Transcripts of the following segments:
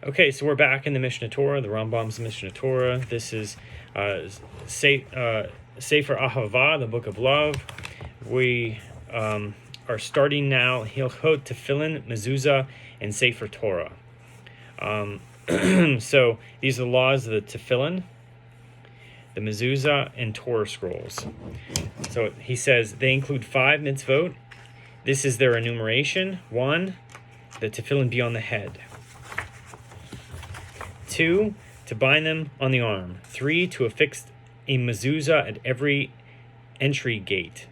Okay, so we're back in the Mishneh Torah, the Rambam's Mishneh Torah. This is Sefer Ahavah, the Book of Love. We are starting now Hilchot, Tefillin, Mezuzah, and Sefer Torah. So these are the laws of the Tefillin, the Mezuzah, and Torah scrolls. So he says they include 5 mitzvot. This is their enumeration. 1, the Tefillin be on the head. 2, to bind them on the arm. 3, to affix a mezuzah at every entry gate.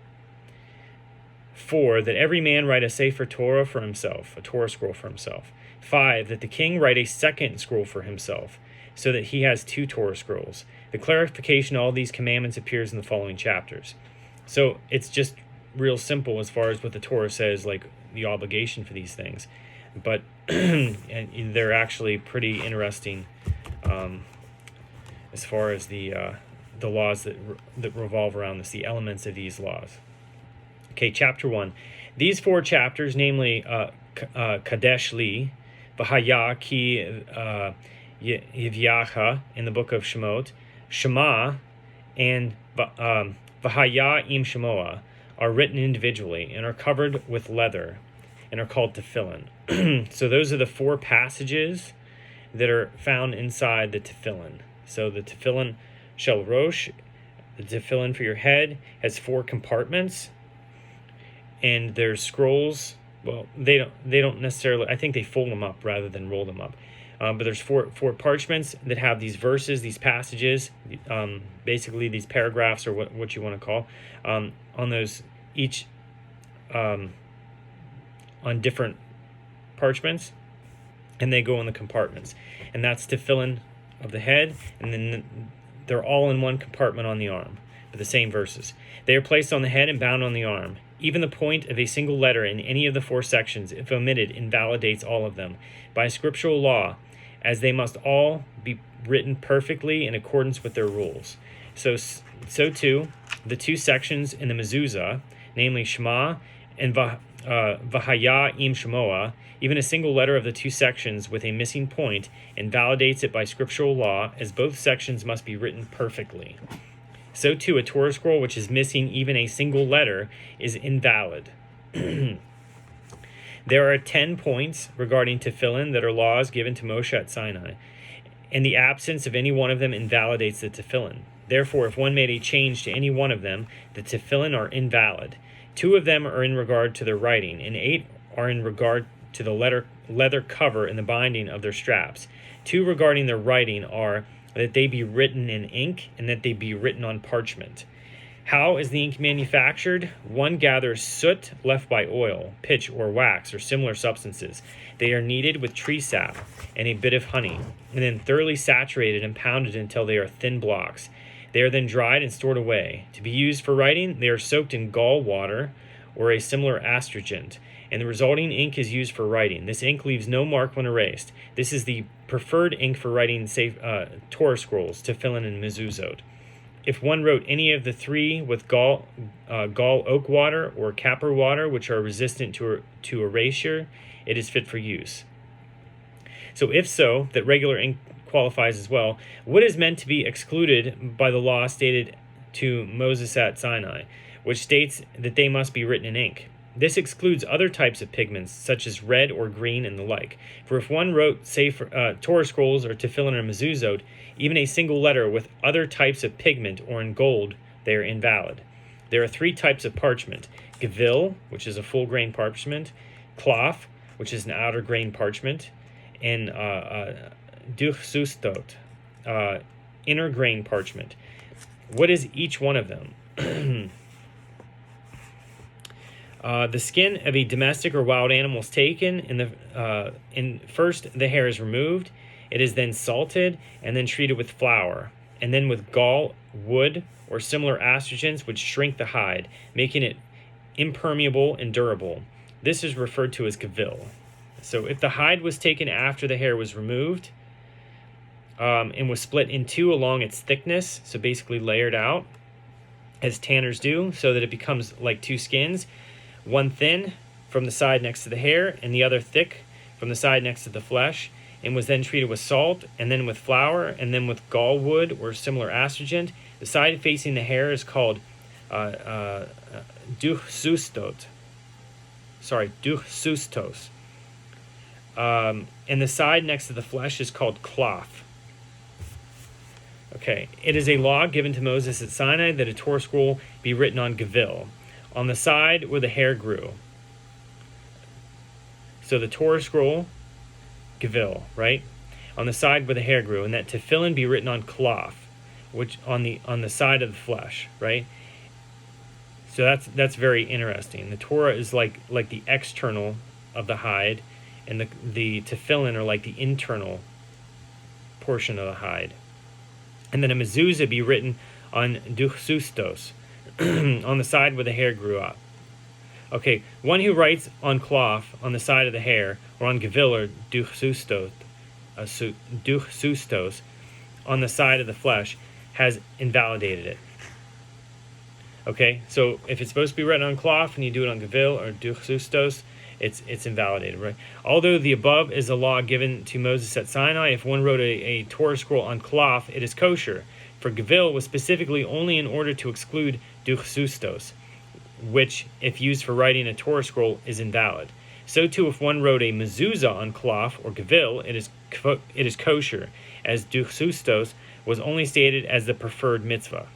4, that every man write a Sefer Torah for himself, a Torah scroll for himself. 5, that the king write a second scroll for himself, so that he has 2 Torah scrolls. The clarification of all these commandments appears in the following chapters. So it's just real simple as far as what the Torah says, like the obligation for these things. But they're actually pretty interesting as far as the laws that revolve around this, the elements of these laws. Okay, chapter 1. These 4 chapters, namely Kadesh Li, V'haya Ki Yivyacha in the book of Shemot, Shema, and V'haya Im Shemoah, are written individually and are covered with leather and are called Tefillin. So those are the 4 passages that are found inside the Tefillin. So the Tefillin Shel Rosh, the Tefillin for your head, has 4 compartments, and there's scrolls. Well, they don't necessarily. I think they fold them up rather than roll them up. But there's four parchments that have these verses, these passages, basically these paragraphs, or what you want to call, on those each on different parchments, and they go in the compartments. And that's Tefillin of the head, and then they're all in one compartment on the arm, but the same verses. They are placed on the head and bound on the arm. Even the point of a single letter in any of the 4 sections, if omitted, invalidates all of them by scriptural law, as they must all be written perfectly in accordance with their rules. So too, the 2 sections in the Mezuzah, namely Shema and V'haya Im Shemoah, even a single letter of the 2 sections with a missing point invalidates it by scriptural law, as both sections must be written perfectly. So too, a Torah scroll which is missing even a single letter is invalid. There are 10 points regarding Tefillin that are laws given to Moshe at Sinai, and the absence of any one of them invalidates the Tefillin. Therefore, if one made a change to any one of them, the Tefillin are invalid. 2 of them are in regard to their writing, and 8 are in regard to the leather cover and the binding of their straps. 2 regarding their writing are that they be written in ink and that they be written on parchment. How is the ink manufactured? One gathers soot left by oil, pitch, or wax, or similar substances. They are kneaded with tree sap and a bit of honey, and then thoroughly saturated and pounded until they are thin blocks. They are then dried and stored away. To be used for writing, they are soaked in gall water or a similar astringent, and the resulting ink is used for writing. This ink leaves no mark when erased. This is the preferred ink for writing Torah scrolls, Tefillin, and Mezuzot. If one wrote any of the 3 with gall oak water or capper water, which are resistant to erasure, it is fit for use. So if so, that regular ink qualifies as well. What is meant to be excluded by the law stated to Moses at Sinai, which states that they must be written in ink? This excludes other types of pigments, such as red or green and the like. For if one wrote, say, Torah scrolls or Tefillin or Mezuzot, even a single letter with other types of pigment or in gold, they are invalid. There are 3 types of parchment: gevil, which is a full grain parchment; cloth, which is an outer grain parchment; and duchsustot, inner grain parchment. What is each one of them? The skin of a domestic or wild animal is taken, and first the hair is removed. It is then salted and then treated with flour, and then with gall, wood, or similar astringents which shrink the hide, making it impermeable and durable. This is referred to as gevil. So if the hide was taken after the hair was removed, and was split in 2 along its thickness, so basically layered out, as tanners do, so that it becomes like 2 skins, one thin from the side next to the hair, and the other thick from the side next to the flesh, and was then treated with salt, and then with flour, and then with gall wood or similar astringent. The side facing the hair is called duchsustos. And the side next to the flesh is called cloth. Okay, it is a law given to Moses at Sinai that a Torah scroll be written on gevil, on the side where the hair grew. So the Torah scroll, gevil, right, on the side where the hair grew, and that tefillin be written on cloth, which on the side of the flesh, right. So that's very interesting. The Torah is like the external of the hide, and the tefillin are like the internal portion of the hide. And then a mezuzah be written on duchsustos, on the side where the hair grew up. Okay, one who writes on cloth on the side of the hair, or on gevil or duchsustos on the side of the flesh, has invalidated it. Okay, so if it's supposed to be written on cloth and you do it on gevil or duchsustos, it's invalidated, right? Although the above is a law given to Moses at Sinai, if one wrote a Torah scroll on cloth, it is kosher. For gevil was specifically only in order to exclude duchsustos, which, if used for writing a Torah scroll, is invalid. So too, if one wrote a mezuzah on cloth or gevil, it is kosher, as duchsustos was only stated as the preferred mitzvah.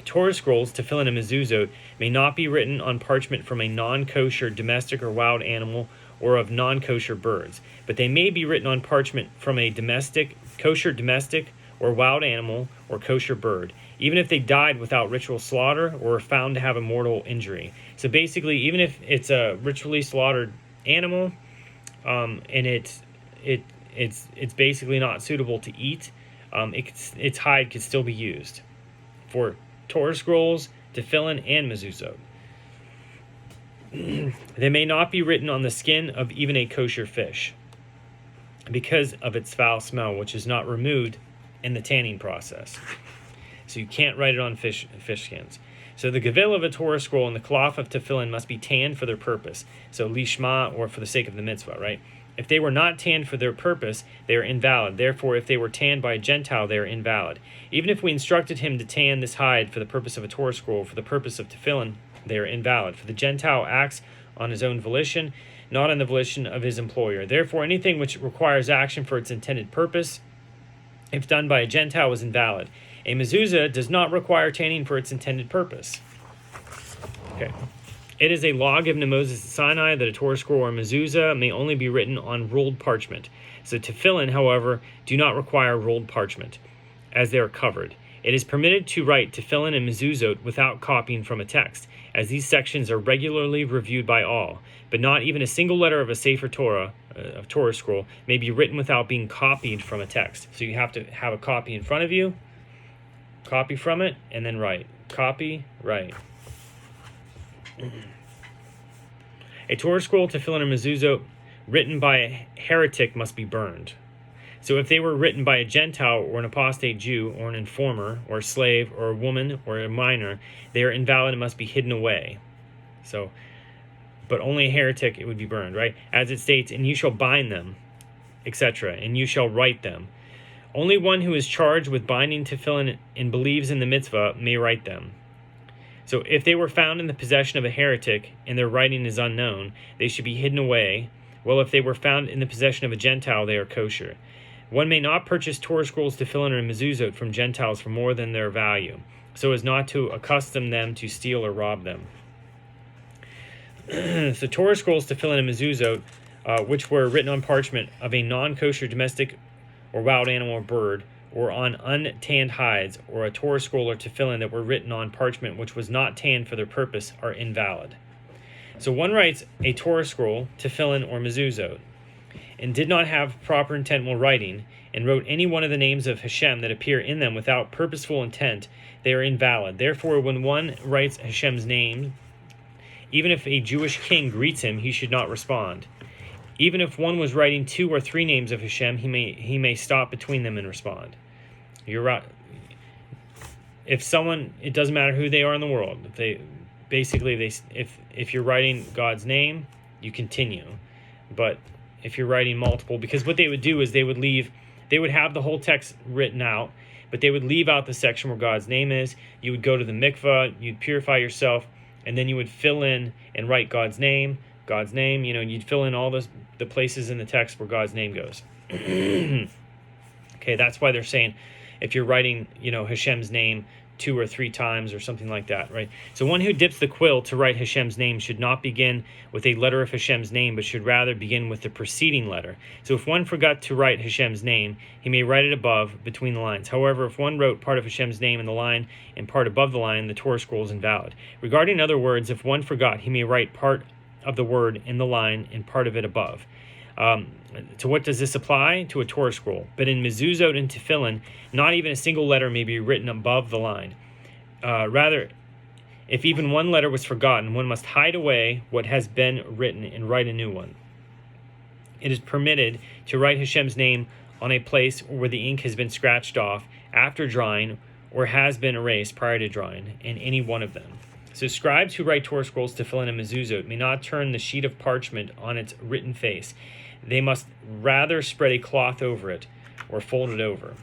Torah scrolls, tefillin, and mezuzot may not be written on parchment from a non-kosher domestic or wild animal or of non-kosher birds, but they may be written on parchment from a kosher domestic or wild animal or kosher bird, even if they died without ritual slaughter or were found to have a mortal injury. So basically, even if it's a ritually slaughtered animal, and it's basically not suitable to eat, its hide could still be used for Torah scrolls, tefillin, and mezuzot. They may not be written on the skin of even a kosher fish because of its foul smell, which is not removed in the tanning process. So you can't write it on fish skins. So the gevil of a Torah scroll and the cloth of tefillin must be tanned for their purpose. So lishma, or for the sake of the mitzvah, right? If they were not tanned for their purpose, they are invalid. Therefore, if they were tanned by a Gentile, they are invalid. Even if we instructed him to tan this hide for the purpose of a Torah scroll, for the purpose of tefillin, they are invalid. For the Gentile acts on his own volition, not on the volition of his employer. Therefore, anything which requires action for its intended purpose, if done by a Gentile, is invalid. A mezuzah does not require tanning for its intended purpose. Okay. It is a law given to Moses at Sinai that a Torah scroll or mezuzah may only be written on rolled parchment. So tefillin, however, do not require rolled parchment, as they are covered. It is permitted to write tefillin and mezuzot without copying from a text, as these sections are regularly reviewed by all. But not even a single letter of a Sefer Torah, of Torah scroll, may be written without being copied from a text. So you have to have a copy in front of you, copy from it, and then write. Copy, write. A Torah scroll, tefillin, or mezuzot written by a heretic must be burned. So if they were written by a Gentile or an apostate Jew or an informer or a slave or a woman or a minor, they are invalid and must be hidden away. So, but only a heretic it would be burned, right? As it states, and you shall bind them, etc., and you shall write them. Only one who is charged with binding tefillin and believes in the mitzvah may write them. So if they were found in the possession of a heretic and their writing is unknown, they should be hidden away. Well, if they were found in the possession of a Gentile, they are kosher. One may not purchase Torah scrolls, tefillin, or mezuzot from Gentiles for more than their value, so as not to accustom them to steal or rob them. So Torah scrolls, tefillin, and mezuzot, which were written on parchment of a non-kosher domestic or wild animal or bird, or on untanned hides, or a Torah scroll or tefillin that were written on parchment which was not tanned for their purpose, are invalid. So one writes a Torah scroll, tefillin, or mezuzot, and did not have proper intent while writing, and wrote any one of the names of Hashem that appear in them without purposeful intent, they are invalid. Therefore, when one writes Hashem's name, even if a Jewish king greets him, he should not respond. Even if one was writing 2 or 3 names of Hashem, he may stop between them and respond. You're right. If someone, it doesn't matter who they are in the world. If you're writing God's name, you continue. But if you're writing multiple, because what they would do is they would have the whole text written out, but they would leave out the section where God's name is. You would go to the mikvah, you'd purify yourself, and then you would fill in and write God's name, you'd fill in all the places in the text where God's name goes. Okay, that's why they're saying if you're writing, Hashem's name 2 or 3 times or something like that, right? So one who dips the quill to write Hashem's name should not begin with a letter of Hashem's name, but should rather begin with the preceding letter. So if one forgot to write Hashem's name, he may write it above, between the lines. However, if one wrote part of Hashem's name in the line and part above the line, the Torah scroll is invalid. Regarding other words, if one forgot, he may write part of the word in the line and part of it above. To what does this apply? To a Torah scroll. But in Mezuzot and Tefillin, not even a single letter may be written above the line. Rather, if even one letter was forgotten, one must hide away what has been written and write a new one. It is permitted to write Hashem's name on a place where the ink has been scratched off after drying or has been erased prior to drying, in any one of them. So scribes who write Torah scrolls, Tefillin, and Mezuzot may not turn the sheet of parchment on its written face. They must rather spread a cloth over it or fold it over,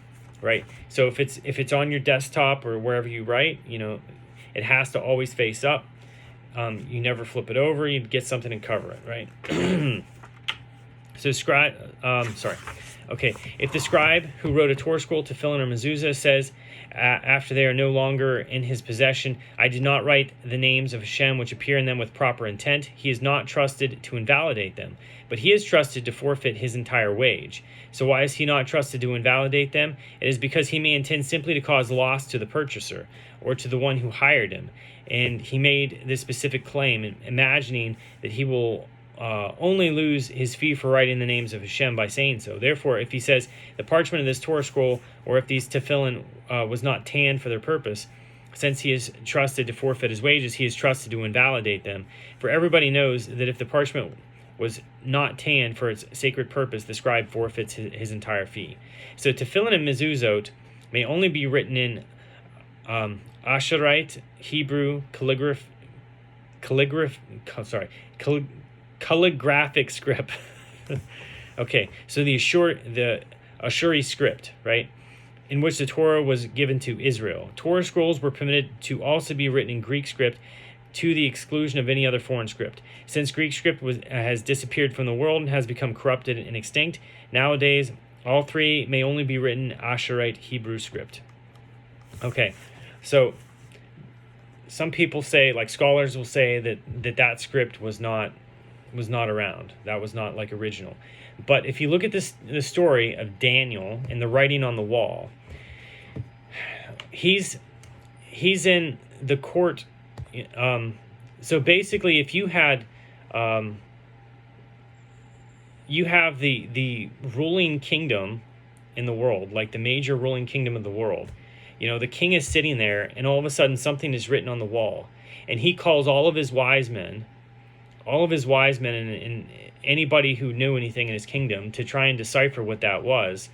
right? So if it's on your desktop or wherever you write, it has to always face up. You never flip it over. You get something to cover it, right? So if the scribe who wrote a Torah scroll, Tefillin, or Mezuzah says, after they are no longer in his possession, I did not write the names of Hashem which appear in them with proper intent, he is not trusted to invalidate them, but he is trusted to forfeit his entire wage. So why is he not trusted to invalidate them? It is because he may intend simply to cause loss to the purchaser or to the one who hired him, and he made this specific claim, imagining that he will only lose his fee for writing the names of Hashem by saying so. Therefore, if he says the parchment of this Torah scroll, or if these tefillin was not tanned for their purpose, since he is trusted to forfeit his wages, he is trusted to invalidate them. For everybody knows that if the parchment was not tanned for its sacred purpose, the scribe forfeits his entire fee. So tefillin and mezuzot may only be written in Asherite, Hebrew, calligraphic script. Okay, so the Ashuri script, right, in which the Torah was given to Israel. Torah scrolls were permitted to also be written in Greek script, to the exclusion of any other foreign script. Since Greek script has disappeared from the world and has become corrupted and extinct, nowadays all three may only be written Asherite Hebrew script. Okay, so some people say, like scholars will say, that script was not around. That was not like original. But if you look at the story of Daniel and the writing on the wall, he's in the court. So basically, if you had you have the ruling kingdom in the world, like the major ruling kingdom of the world, the king is sitting there, and all of a sudden something is written on the wall, and he calls all of his wise men and anybody who knew anything in his kingdom to try and decipher what that was.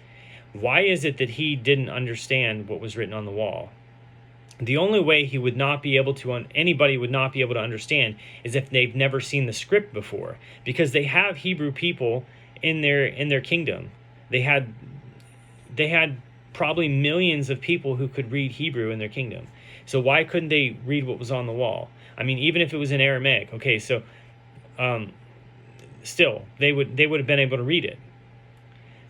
Why is it that he didn't understand what was written on the wall? The only way anybody would not be able to understand is if they've never seen the script before, because they have Hebrew people in their kingdom. They had probably millions of people who could read Hebrew in their kingdom. So why couldn't they read what was on the wall? I mean, even if it was in Aramaic, okay, so still they would have been able to read it.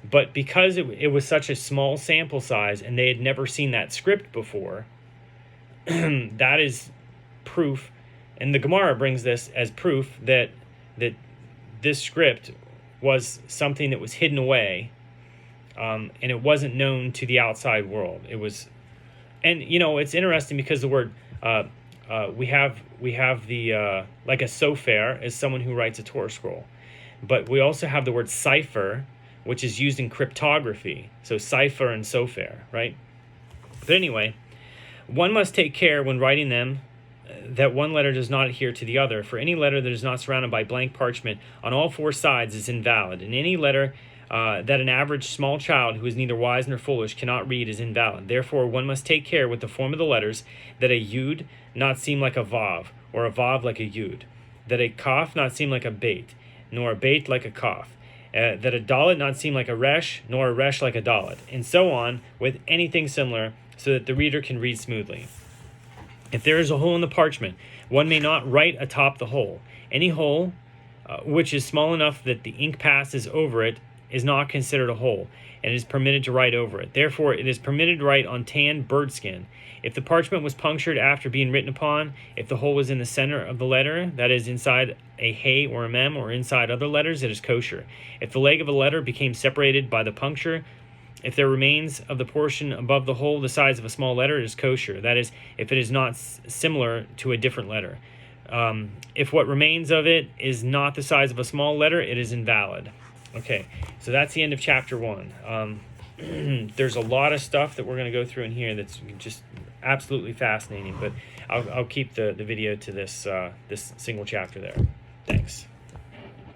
But because it was such a small sample size and they had never seen that script before, that is proof, and the Gemara brings this as proof that this script was something that was hidden away, and it wasn't known to the outside world. It was, and it's interesting because the word we have the like a Sefer is someone who writes a Torah scroll, but we also have the word Sefer, which is used in cryptography. So Sefer and Sefer, right? But anyway, one must take care when writing them that one letter does not adhere to the other, for any letter that is not surrounded by blank parchment on all four sides is invalid, and any letter that an average small child who is neither wise nor foolish cannot read is invalid. Therefore, one must take care with the form of the letters, that a yud not seem like a vav, or a vav like a yud, that a kaf not seem like a beit, nor a beit like a kaf, that a dalet not seem like a resh, nor a resh like a dalet, and so on with anything similar, so that the reader can read smoothly. If there is a hole in the parchment, one may not write atop the hole. Any hole which is small enough that the ink passes over it is not considered a hole, and is permitted to write over it. Therefore, it is permitted to write on tanned bird skin. If the parchment was punctured after being written upon, if the hole was in the center of the letter, that is, inside a hey or a mem, or inside other letters, it is kosher. If the leg of a letter became separated by the puncture, if there remains of the portion above the hole the size of a small letter, it is kosher. That is, if it is not similar to a different letter. If what remains of it is not the size of a small letter, it is invalid. Okay, so that's the end of chapter 1. There's a lot of stuff that we're going to go through in here that's just absolutely fascinating, but I'll keep the video to this single chapter there. Thanks.